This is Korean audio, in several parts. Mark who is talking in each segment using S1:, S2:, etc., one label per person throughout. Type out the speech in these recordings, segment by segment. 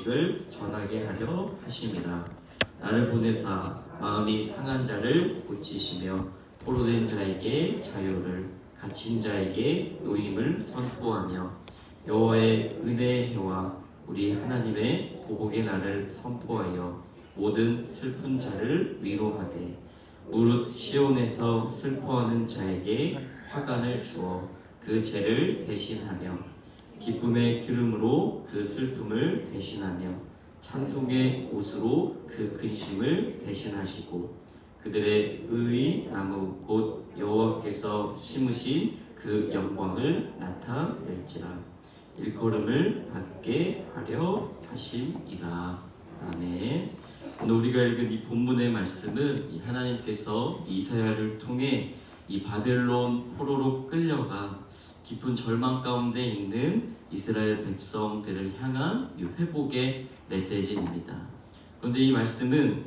S1: 를 전하게 하려 하심이라. 나를 보내사 마음이 상한 자를 고치시며 포로된 자에게 자유를, 갇힌 자에게 노임을 선포하며 여호와의 은혜의 해와 우리 하나님의 보복의 날을 선포하여 모든 슬픈 자를 위로하되 무릇 시온에서 슬퍼하는 자에게 화관을 주어 그 죄를 대신하며 기쁨의 기름으로 그 슬픔을 대신하며 찬송의 옷으로 그 근심을 대신하시고 그들의 의의 나무 곧 여호와께서 심으신 그 영광을 나타낼지라. 일컬음을 받게 하려 하심이라. 아멘. 오늘 우리가 읽은 이 본문의 말씀은 하나님께서 이사야를 통해 이 바벨론 포로로 끌려가 깊은 절망 가운데 있는 이스라엘 백성들을 향한 이 회복의 메시지입니다. 그런데 이 말씀은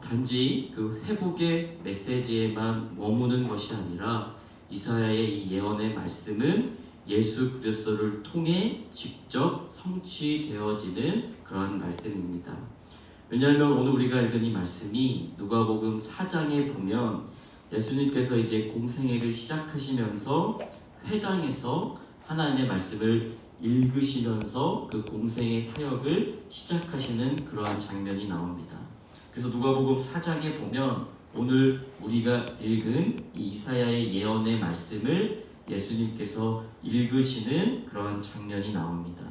S1: 단지 그 회복의 메시지에만 머무는 것이 아니라 이사야의 이 예언의 말씀은 예수 그리스도를 통해 직접 성취되어지는 그러한 말씀입니다. 왜냐하면 오늘 우리가 읽은 이 말씀이 누가복음 4장에 보면 예수님께서 이제 공생애를 시작하시면서 회당에서 하나님의 말씀을 읽으시면서 그 공생의 사역을 시작하시는 그러한 장면이 나옵니다. 그래서 누가복음 4장에 보면 오늘 우리가 읽은 이 이사야의 예언의 말씀을 예수님께서 읽으시는 그런 장면이 나옵니다.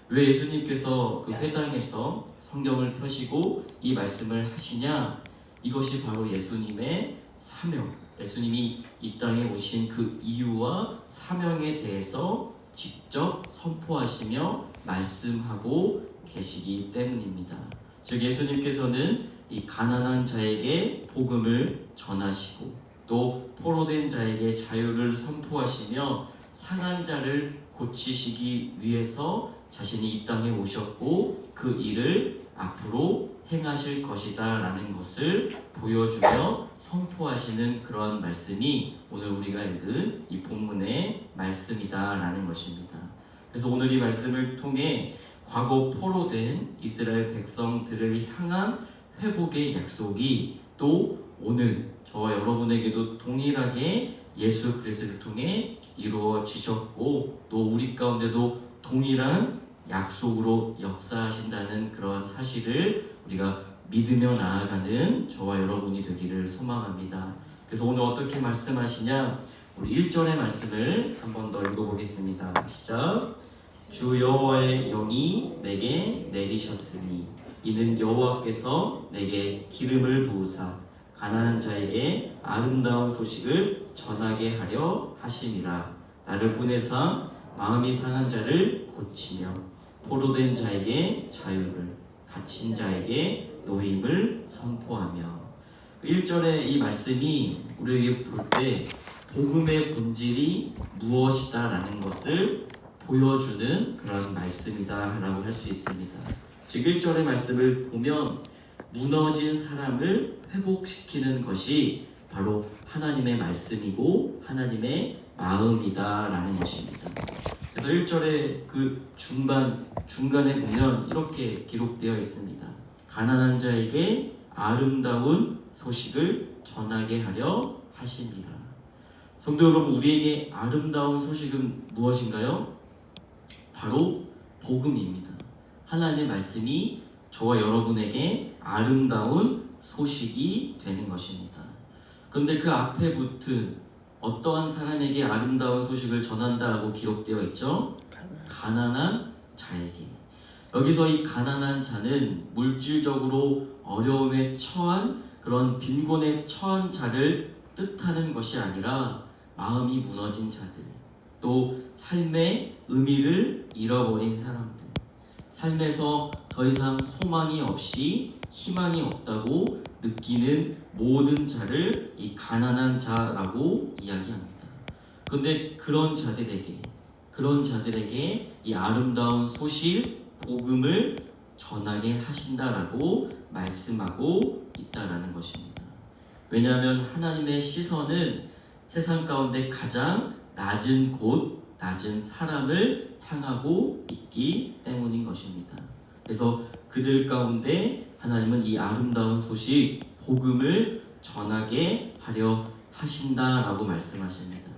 S1: 왜 예수님께서 그 회당에서 성경을 펴시고 이 말씀을 하시냐? 이것이 바로 예수님의 사명, 예수님이 이 땅에 오신 그 이유와 사명에 대해서 직접 선포하시며 말씀하고 계시기 때문입니다. 즉 예수님께서는 이 가난한 자에게 복음을 전하시고 또 포로된 자에게 자유를 선포하시며 상한 자를 고치시기 위해서 자신이 이 땅에 오셨고 그 일을 앞으로 행하실 것이다 라는 것을 보여주며 선포하시는 그런 말씀이 오늘 우리가 읽은 이 본문의 말씀이다 라는 것입니다. 그래서 오늘 이 말씀을 통해 과거 포로된 이스라엘 백성들을 향한 회복의 약속이 또 오늘 저와 여러분에게도 동일하게 예수 그리스도를 통해 이루어지셨고 또 우리 가운데도 동일한 약속으로 역사하신다는 그런 사실을 우리가 믿으며 나아가는 저와 여러분이 되기를 소망합니다. 그래서 오늘 어떻게 말씀하시냐? 우리 1절의 말씀을 한 번 더 읽어보겠습니다. 시작. 주 여호와의 영이 내게 내리셨으니 이는 여호와께서 내게 기름을 부으사 가난한 자에게 아름다운 소식을 전하게 하려 하심이라. 나를 보내사 마음이 상한 자를 고치며 포로된 자에게 자유를, 갇힌 자에게 노임을 선포하며. 1절의 이 말씀이 우리에게 볼 때 복음의 본질이 무엇이다 라는 것을 보여주는 그런 말씀이다 라고 할 수 있습니다. 즉 1절의 말씀을 보면 무너진 사람을 회복시키는 것이 바로 하나님의 말씀이고 하나님의 마음이다 라는 것입니다. 그래서 1절의 그 중간에 보면 이렇게 기록되어 있습니다. 가난한 자에게 아름다운 소식을 전하게 하려 하심이라. 성도 여러분, 우리에게 아름다운 소식은 무엇인가요? 바로 복음입니다. 하나님의 말씀이 저와 여러분에게 아름다운 소식이 되는 것입니다. 그런데 그 앞에 붙은 어떠한 사람에게 아름다운 소식을 전한다라고 기록되어 있죠? 가난한 자에게. 여기서 이 가난한 자는 물질적으로 어려움에 처한 그런 빈곤에 처한 자를 뜻하는 것이 아니라 마음이 무너진 자들, 또 삶의 의미를 잃어버린 사람들, 삶에서 더 이상 소망이 없이 희망이 없다고 느끼는 모든 자를 이 가난한 자라고 이야기합니다. 그런데 그런 자들에게 이 아름다운 소식, 복음을 전하게 하신다라고 말씀하고 있다라는 것입니다. 왜냐하면 하나님의 시선은 세상 가운데 가장 낮은 곳, 낮은 사람을 향하고 있기 때문인 것입니다. 그래서 그들 가운데 하나님은 이 아름다운 소식, 복음을 전하게 하려 하신다라고 말씀하십니다.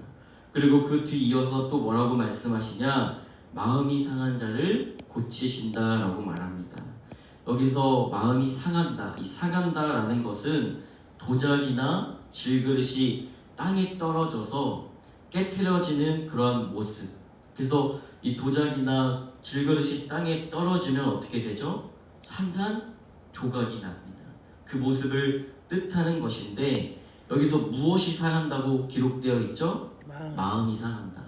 S1: 그리고 그 뒤 이어서 또 뭐라고 말씀하시냐? 마음이 상한 자를 고치신다라고 말합니다. 여기서 마음이 상한다, 이 상한다라는 것은 도자기나 질그릇이 땅에 떨어져서 깨트려지는 그러한 모습. 그래서 이 도자기나 질그릇이 땅에 떨어지면 어떻게 되죠? 산산조각이 납니다. 그 모습을 뜻하는 것인데 여기서 무엇이 상한다고 기록되어 있죠? 마음이 상한다.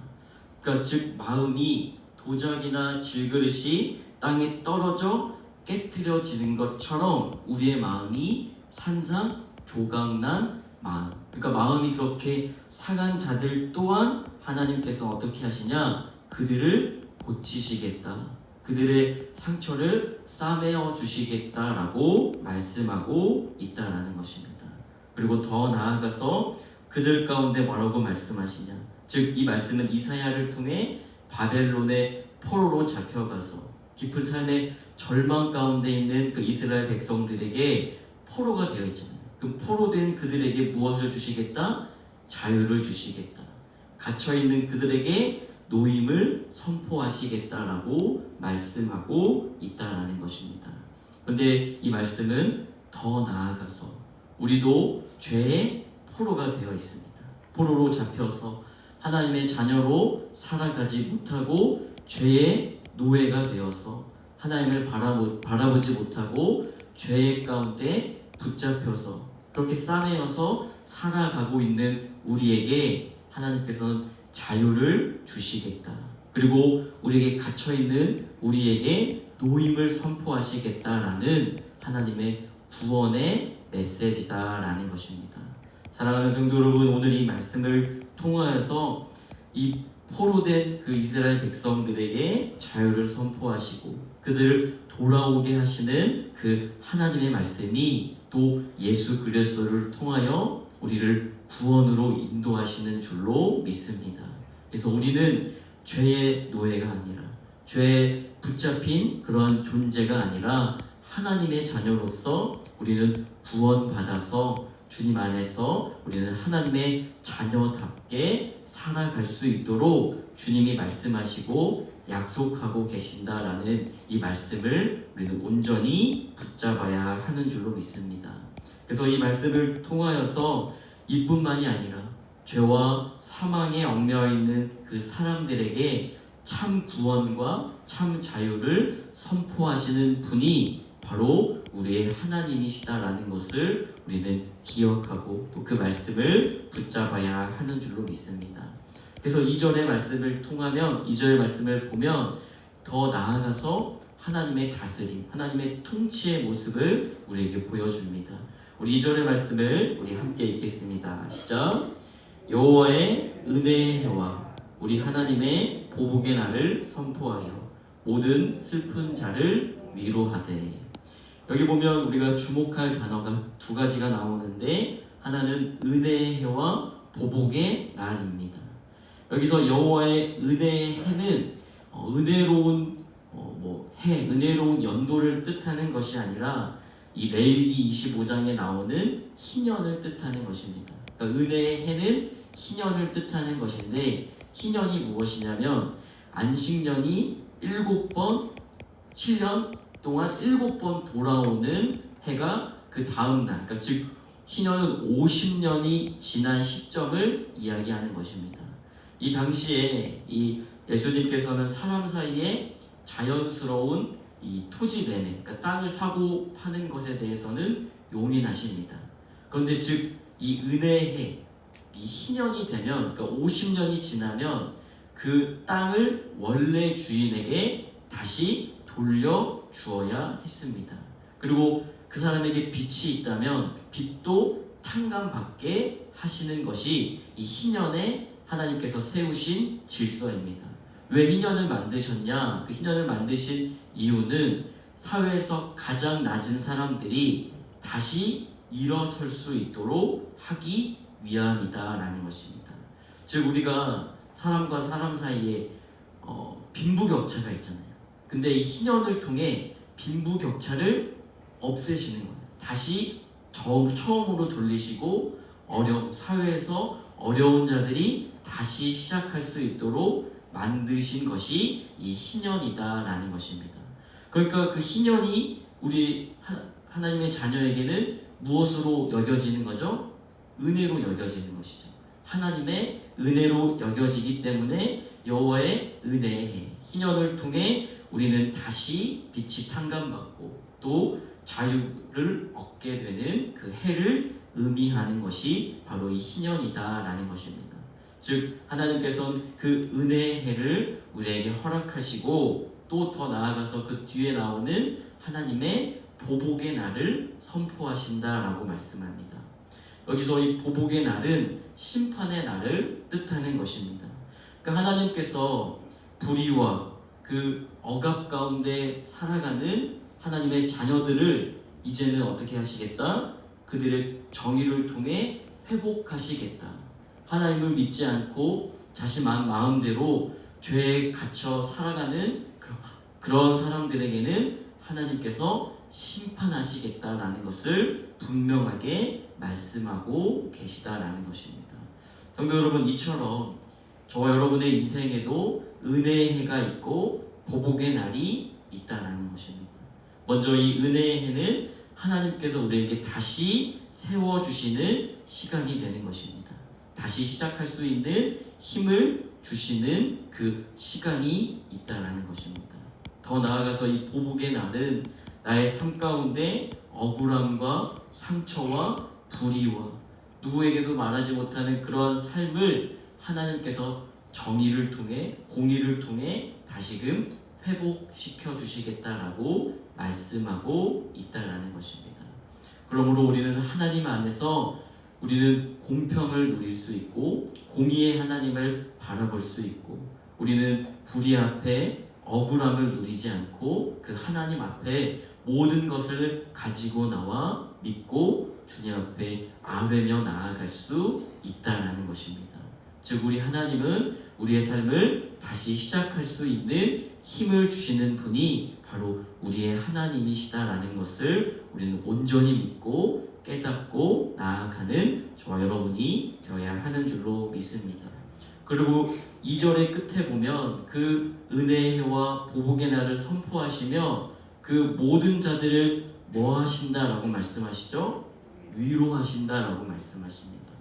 S1: 그러니까 즉 마음이 도자기나 질그릇이 땅에 떨어져 깨트려지는 것처럼 우리의 마음이 산산조각난 마음. 그러니까 마음이 그렇게 상한 자들 또한 하나님께서 어떻게 하시냐? 그들을 고치시겠다. 그들의 상처를 싸매어 주시겠다라고 말씀하고 있다라는 것입니다. 그리고 더 나아가서 그들 가운데 뭐라고 말씀하시냐? 즉 이 말씀은 이사야를 통해 바벨론의 포로로 잡혀가서 깊은 삶의 절망 가운데 있는 그 이스라엘 백성들에게 포로가 되어 있잖아요. 그 포로된 그들에게 무엇을 주시겠다? 자유를 주시겠다. 갇혀있는 그들에게 노임을 선포하시겠다라고 말씀하고 있다라는 것입니다. 그런데 이 말씀은 더 나아가서 우리도 죄의 포로가 되어 있습니다. 포로로 잡혀서 하나님의 자녀로 살아가지 못하고 죄의 노예가 되어서 하나님을 바라보지 못하고 죄의 가운데 붙잡혀서 그렇게 싸매어서 살아가고 있는 우리에게 하나님께서는 자유를 주시겠다. 그리고 우리에게 갇혀있는 우리에게 노임을 선포하시겠다라는 하나님의 구원의 메시지다라는 것입니다. 사랑하는 성도 여러분, 오늘 이 말씀을 통하여서 이 포로된 그 이스라엘 백성들에게 자유를 선포하시고 그들을 돌아오게 하시는 그 하나님의 말씀이 또 예수 그리스도를 통하여 우리를 구원으로 인도하시는 줄로 믿습니다. 그래서 우리는 죄의 노예가 아니라 죄에 붙잡힌 그런 존재가 아니라 하나님의 자녀로서 우리는 구원받아서 주님 안에서 우리는 하나님의 자녀답게 살아갈 수 있도록 주님이 말씀하시고 약속하고 계신다라는 이 말씀을 우리는 온전히 붙잡아야 하는 줄로 믿습니다. 그래서 이 말씀을 통하여서 이뿐만이 아니라 죄와 사망에 얽매여 있는 그 사람들에게 참 구원과 참 자유를 선포하시는 분이 바로 우리의 하나님이시다라는 것을 우리는 기억하고 또 그 말씀을 붙잡아야 하는 줄로 믿습니다. 그래서 2절의 말씀을 통하면 2절의 말씀을 보면 더 나아가서 하나님의 다스림, 하나님의 통치의 모습을 우리에게 보여줍니다. 우리 2절의 말씀을 우리 함께 읽겠습니다. 시작. 여호와의 은혜의 해와 우리 하나님의 보복의 날을 선포하여 모든 슬픈 자를 위로하되. 여기 보면 우리가 주목할 단어가 두 가지가 나오는데 하나는 은혜의 해와 보복의 날입니다. 여기서 여호와의 은혜의 해는 은혜로운 해, 은혜로운 연도를 뜻하는 것이 아니라 이 레위기 25장에 나오는 희년을 뜻하는 것입니다. 그러니까 은혜의 해는 희년을 뜻하는 것인데 희년이 무엇이냐면 안식년이 7번 7년 동안 7번 돌아오는 해가 그 다음 날, 그러니까 즉 희년은 50년이 지난 시점을 이야기하는 것입니다. 이 당시에 이 예수님께서는 사람 사이에 자연스러운 이 토지 매매, 그러니까 땅을 사고 파는 것에 대해서는 용인하십니다. 그런데 즉 이 은혜해, 이 희년이 되면, 그러니까 50년이 지나면 그 땅을 원래 주인에게 다시 돌려 주어야 했습니다. 그리고 그 사람에게 빚이 있다면 빚도 탕감받게 하시는 것이 이 희년에 하나님께서 세우신 질서입니다. 왜 희년을 만드셨냐? 그 희년을 만드신 이유는 사회에서 가장 낮은 사람들이 다시 일어설 수 있도록 하기 위함이다라는 것입니다. 즉 우리가 사람과 사람 사이에 빈부격차가 있잖아요. 근데 이 희년을 통해 빈부격차를 없애시는 거예요. 다시 처음으로 돌리시고 사회에서 어려운 자들이 다시 시작할 수 있도록 만드신 것이 이 희년이다라는 것입니다. 그러니까 그 희년이 우리 하나님의 자녀에게는 무엇으로 여겨지는 거죠? 은혜로 여겨지는 것이죠. 하나님의 은혜로 여겨지기 때문에 여호와의 은혜의 희년을 통해 우리는 다시 빛이 탕감받고 또 자유를 얻게 되는 그 해를 의미하는 것이 바로 이 희년이다라는 것입니다. 즉 하나님께서는 그 은혜의 해를 우리에게 허락하시고 또 더 나아가서 그 뒤에 나오는 하나님의 보복의 날을 선포하신다라고 말씀합니다. 여기서 이 보복의 날은 심판의 날을 뜻하는 것입니다. 그러니까 하나님께서 불의와 그 억압 가운데 살아가는 하나님의 자녀들을 이제는 어떻게 하시겠다? 그들의 정의를 통해 회복하시겠다. 하나님을 믿지 않고 자신 마음대로 죄에 갇혀 살아가는 그런 사람들에게는 하나님께서 심판하시겠다라는 것을 분명하게 말씀하고 계시다라는 것입니다. 성도 여러분, 이처럼 저와 여러분의 인생에도 은혜의 해가 있고 보복의 날이 있다라는 것입니다. 먼저 이 은혜의 해는 하나님께서 우리에게 다시 세워주시는 시간이 되는 것입니다. 다시 시작할 수 있는 힘을 주시는 그 시간이 있다라는 것입니다. 더 나아가서 이 보복의 날은 나의 삶 가운데 억울함과 상처와 불의와 누구에게도 말하지 못하는 그러한 삶을 하나님께서 정의를 통해 공의를 통해 다시금 회복시켜 주시겠다라고 말씀하고 있다라는 것입니다. 그러므로 우리는 하나님 안에서 우리는 공평을 누릴 수 있고 공의의 하나님을 바라볼 수 있고 우리는 불의 앞에 억울함을 누리지 않고 그 하나님 앞에 모든 것을 가지고 나와 믿고 주님 앞에 아뢰며 나아갈 수 있다라는 것입니다. 즉 우리 하나님은 우리의 삶을 다시 시작할 수 있는 힘을 주시는 분이 바로 우리의 하나님이시다라는 것을 우리는 온전히 믿고 깨닫고 나아가는 저와 여러분이 되어야 하는 줄로 믿습니다. 그리고 2절의 끝에 보면 그 은혜의 해와 보복의 날을 선포하시며 그 모든 자들을 뭐 하신다라고 말씀하시죠? 위로하신다라고 말씀하십니다.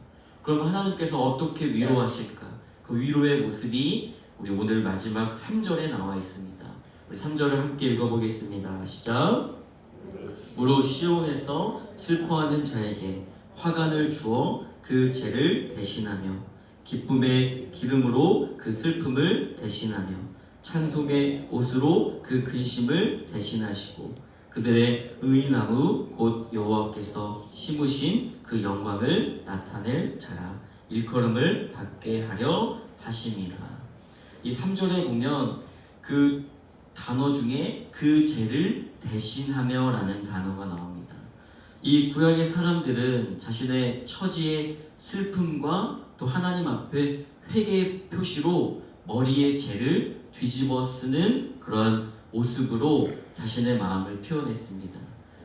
S1: 그럼 하나님께서 어떻게 위로하실까? 그 위로의 모습이 우리 오늘 마지막 3절에 나와 있습니다. 우리 3절을 함께 읽어보겠습니다. 시작! 무릇 시온에서 슬퍼하는 자에게 화관을 주어 그 죄를 대신하며 기쁨의 기름으로 그 슬픔을 대신하며 찬송의 옷으로 그 근심을 대신하시고 그들의 의나무 곧 여호와께서 심으신 그 영광을 나타낼 자라 일컬음을 받게 하려 하심이라. 이 3절에 보면 그 단어 중에 그 죄를 대신하며 라는 단어가 나옵니다. 이 구약의 사람들은 자신의 처지의 슬픔과 또 하나님 앞에 회개의 표시로 머리의 죄를 뒤집어 쓰는 그러한 모습으로 자신의 마음을 표현했습니다.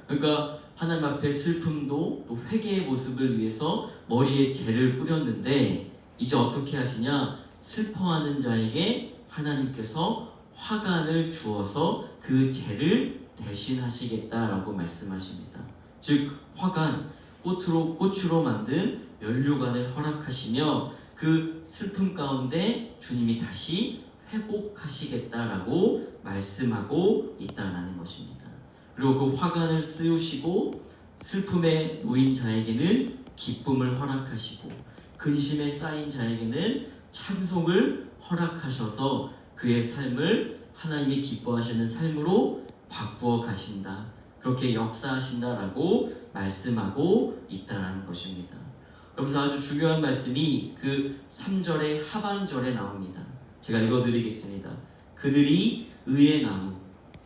S1: 그러니까 하나님 앞에 슬픔도 또 회개의 모습을 위해서 머리에 죄를 뿌렸는데 이제 어떻게 하시냐? 슬퍼하는 자에게 하나님께서 화관을 주어서 그 죄를 대신하시겠다라고 말씀하십니다. 즉 화관, 꽃으로 만든 면류관을 허락하시며 그 슬픔 가운데 주님이 다시 회복하시겠다라고 말씀하고 있다라는 것입니다. 그리고 그 화관을 씌우시고 슬픔에 놓인 자에게는 기쁨을 허락하시고 근심에 쌓인 자에게는 찬송을 허락하셔서 그의 삶을 하나님이 기뻐하시는 삶으로 바꾸어 가신다. 그렇게 역사하신다라고 말씀하고 있다는 것입니다. 여기서 아주 중요한 말씀이 그 3절의 하반절에 나옵니다. 제가 읽어드리겠습니다. 그들이 의의 나무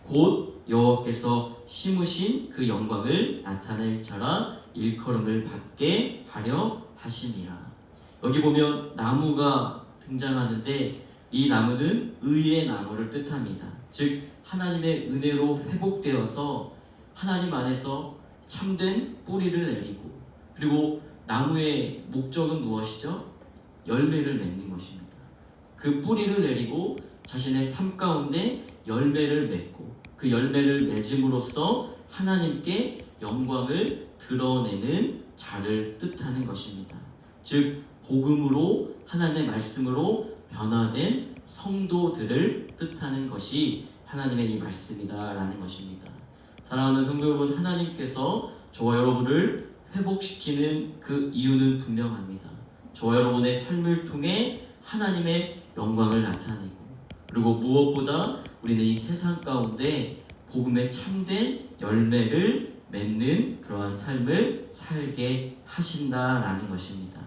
S1: 곧 여호와께서 심으신 그 영광을 나타낼 자라 일컬음을 받게 하려 하심이라. 여기 보면 나무가 등장하는데 이 나무는 의의 나무를 뜻합니다. 즉 하나님의 은혜로 회복되어서 하나님 안에서 참된 뿌리를 내리고, 그리고 나무의 목적은 무엇이죠? 열매를 맺는 것입니다. 그 뿌리를 내리고 자신의 삶 가운데 열매를 맺고, 그 열매를 맺음으로써 하나님께 영광을 드러내는 자를 뜻하는 것입니다. 즉 복음으로, 하나님의 말씀으로 변화된 성도들을 뜻하는 것이 하나님의 이 말씀이다라는 것입니다. 사랑하는 성도 여러분, 하나님께서 저와 여러분을 회복시키는 그 이유는 분명합니다. 저와 여러분의 삶을 통해 하나님의 영광을 나타내고, 그리고 무엇보다 우리는 이 세상 가운데 복음의 참된 열매를 맺는 그러한 삶을 살게 하신다라는 것입니다.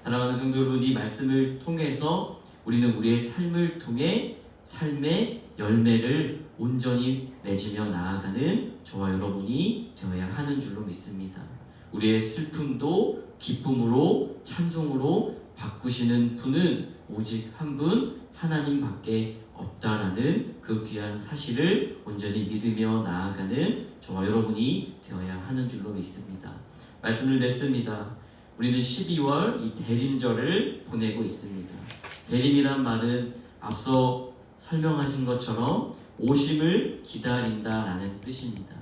S1: 사랑하는 성도 여러분, 이 말씀을 통해서 우리는 우리의 삶을 통해 삶의 열매를 온전히 맺으며 나아가는 저와 여러분이 되어야 하는 줄로 믿습니다. 우리의 슬픔도 기쁨으로, 찬송으로 바꾸시는 분은 오직 한 분, 하나님밖에 없다라는 그 귀한 사실을 온전히 믿으며 나아가는 저와 여러분이 되어야 하는 줄로 믿습니다. 말씀을 냈습니다. 우리는 12월 이 대림절을 보내고 있습니다. 대림이란 말은 앞서 설명하신 것처럼 오심을 기다린다라는 뜻입니다.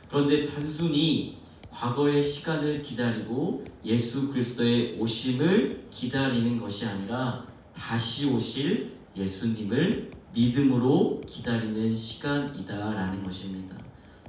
S1: 그런데 단순히 과거의 시간을 기다리고 예수 그리스도의 오심을 기다리는 것이 아니라 다시 오실 예수님을 믿음으로 기다리는 시간이다라는 것입니다.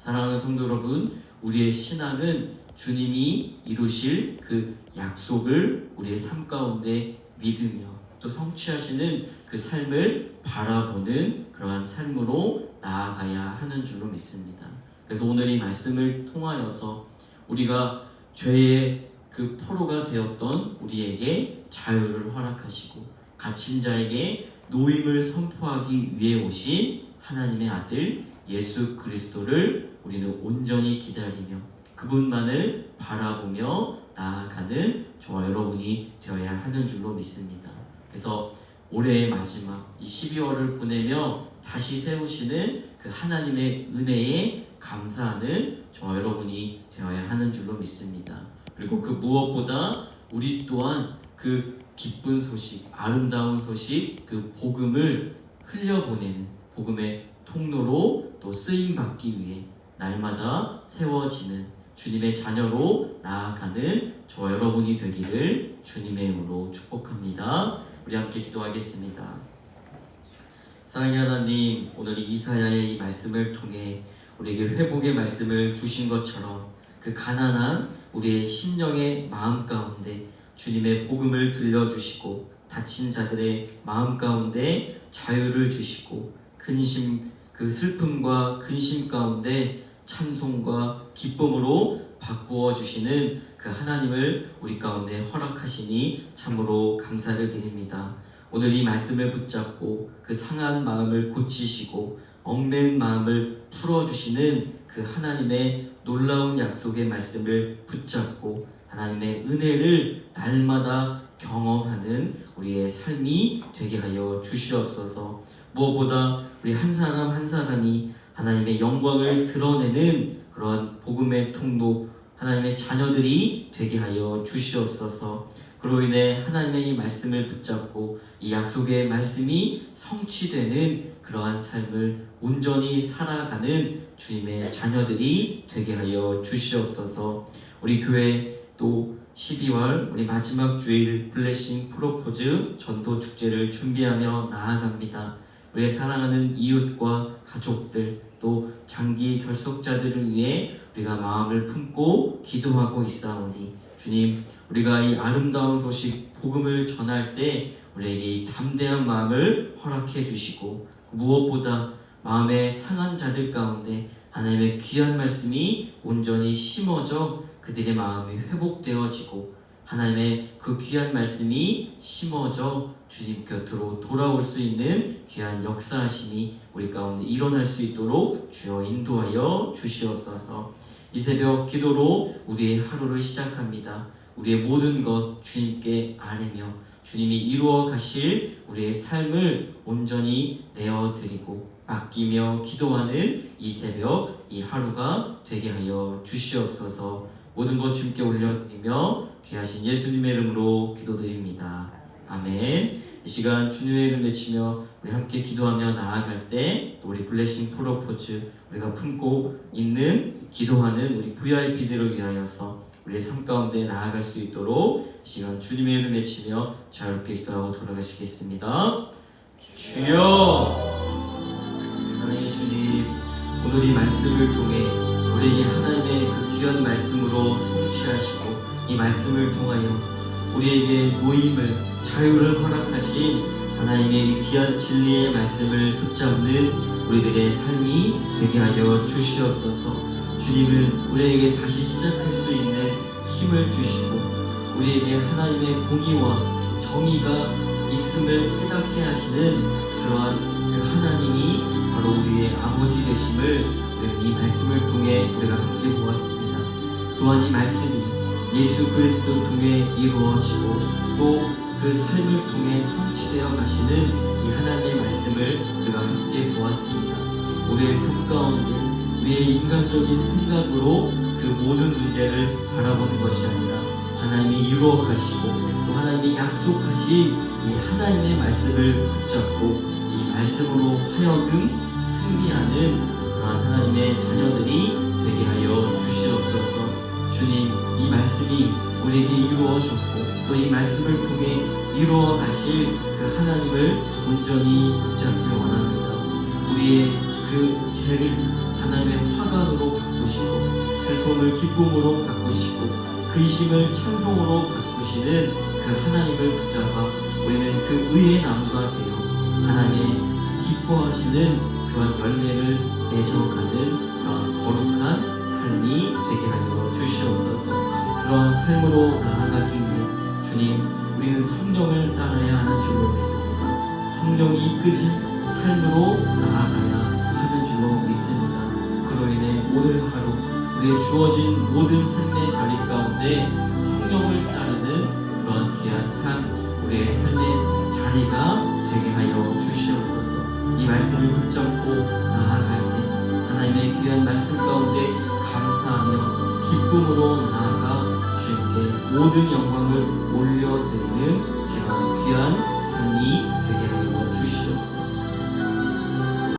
S1: 사랑하는 성도 여러분, 우리의 신앙은 주님이 이루실 그 약속을 우리의 삶 가운데 믿으며 또 성취하시는 그 삶을 바라보는 그러한 삶으로 나아가야 하는 줄로 믿습니다. 그래서 오늘 이 말씀을 통하여서 우리가 죄의 그 포로가 되었던 우리에게 자유를 허락하시고, 갇힌 자에게 노임을 선포하기 위해 오신 하나님의 아들 예수 그리스도를 우리는 온전히 기다리며 그분만을 바라보며 나아가는 저와 여러분이 되어야 하는 줄로 믿습니다. 그래서 올해의 마지막 이 12월을 보내며 다시 세우시는 그 하나님의 은혜에 감사하는 저와 여러분이 되어야 하는 줄로 믿습니다. 그리고 그 무엇보다 우리 또한 그 기쁜 소식, 아름다운 소식, 그 복음을 흘려보내는 복음의 통로로 또 쓰임받기 위해 날마다 세워지는 주님의 자녀로 나아가는 저와 여러분이 되기를 주님의 이름으로 축복합니다. 우리 함께 기도하겠습니다. 사랑의 하나님, 오늘 이사야의 이 말씀을 통해 우리에게 회복의 말씀을 주신 것처럼 그 가난한 우리의 심령의 마음 가운데 주님의 복음을 들려주시고 다친 자들의 마음 가운데 자유를 주시고 근심, 그 슬픔과 근심 가운데 찬송과 기쁨으로 바꾸어 주시는 그 하나님을 우리 가운데 허락하시니 참으로 감사를 드립니다. 오늘 이 말씀을 붙잡고 그 상한 마음을 고치시고 얽매인 마음을 풀어주시는 그 하나님의 놀라운 약속의 말씀을 붙잡고 하나님의 은혜를 날마다 경험하는 우리의 삶이 되게 하여 주시옵소서. 무엇보다 우리 한 사람 한 사람이 하나님의 영광을 드러내는 그런 복음의 통로, 하나님의 자녀들이 되게 하여 주시옵소서. 그로 인해 하나님의 이 말씀을 붙잡고 이 약속의 말씀이 성취되는 그러한 삶을 온전히 살아가는 주님의 자녀들이 되게 하여 주시옵소서. 우리 교회 또 12월 우리 마지막 주일 블레싱 프로포즈 전도 축제를 준비하며 나아갑니다. 우리의 사랑하는 이웃과 가족들 또 장기 결속자들을 위해 우리가 마음을 품고 기도하고 있사오니 주님, 우리가 이 아름다운 소식 복음을 전할 때 우리에게 이 담대한 마음을 허락해 주시고 무엇보다 마음의 상한 자들 가운데 하나님의 귀한 말씀이 온전히 심어져 그들의 마음이 회복되어지고 하나님의 그 귀한 말씀이 심어져 주님 곁으로 돌아올 수 있는 귀한 역사하심이 우리 가운데 일어날 수 있도록 주여 인도하여 주시옵소서. 이 새벽 기도로 우리의 하루를 시작합니다. 우리의 모든 것 주님께 아뢰며 주님이 이루어 가실 우리의 삶을 온전히 내어드리고 맡기며 기도하는 이 새벽, 이 하루가 되게 하여 주시옵소서. 모든 것 주님께 올려드리며 귀하신 예수님의 이름으로 기도드립니다. 아멘. 이 시간 주님의 이름 외치며 우리 함께 기도하며 나아갈 때 우리 블레싱 프로포즈 우리가 품고 있는 기도하는 우리 VIP들을 위하여서 우리의 삶 가운데 나아갈 수 있도록 이 시간 주님의 이름 외치며 자유롭게 기도하고 돌아가시겠습니다. 주여, 사랑의 주님, 오늘 이 말씀을 통해 우리에게 하나님의 그 귀한 말씀으로 성취하시고 이 말씀을 통하여 우리에게 모임을, 자유를 허락하신 하나님의 이 귀한 진리의 말씀을 붙잡는 우리들의 삶이 되게 하여 주시옵소서. 주님은 우리에게 다시 시작할 수 있는 힘을 주시고 우리에게 하나님의 공의와 정의가 있음을 깨닫게 하시는 그러한 그 하나님이 바로 우리의 아버지 되심을 이 말씀을 통해 우리가 함께 보았습니다. 또한 이 말씀이 예수 그리스도를 통해 이루어지고 또 그 삶을 통해 성취되어 가시는 이 하나님의 말씀을 우리가 함께 보았습니다. 우리의 삶 가운데 우리의 인간적인 생각으로 그 모든 문제를 바라보는 것이 아니라 하나님이 이루어 가시고 또 하나님이 약속하신 이 하나님의 말씀을 붙잡고 이 말씀으로 하여금 승리하는 그러한 하나님의 자녀들이 되게 하여 주시옵소서. 주님, 이 말씀이 우리에게 이루어졌고 또 이 말씀을 통해 이루어 가실 그 하나님을 온전히 붙잡기를 원합니다. 우리의 그 죄를 하나님의 화관으로 바꾸시고 슬픔을 기쁨으로 바꾸시고 근심을 찬송으로 바꾸시는 그 하나님을 붙잡아 우리는 그 의의 나무가 되어 하나님의 기뻐하시는 그런 열매를 맺어가는 그런 거룩한 삶이 되게 하여 주시옵소서. 그러한 삶으로 나아가기 위해 주님, 우리는 성령을 따라야 하는 줄로 믿습니다. 성령이 이끄신 삶으로 나아가야 하는 줄로 믿습니다. 그로 인해 오늘 하루 우리의 주어진 모든 삶의 자리 가운데 성령을 따르는 그런 귀한 삶, 우리의 삶의 자리가 되게 하여 주시옵소서. 이 말씀을 붙잡고 나아갈 때 하나님의 귀한 말씀 가운데 감사하며 기쁨으로 나아가 주님께 모든 영광을 올려드리는 귀한 삶이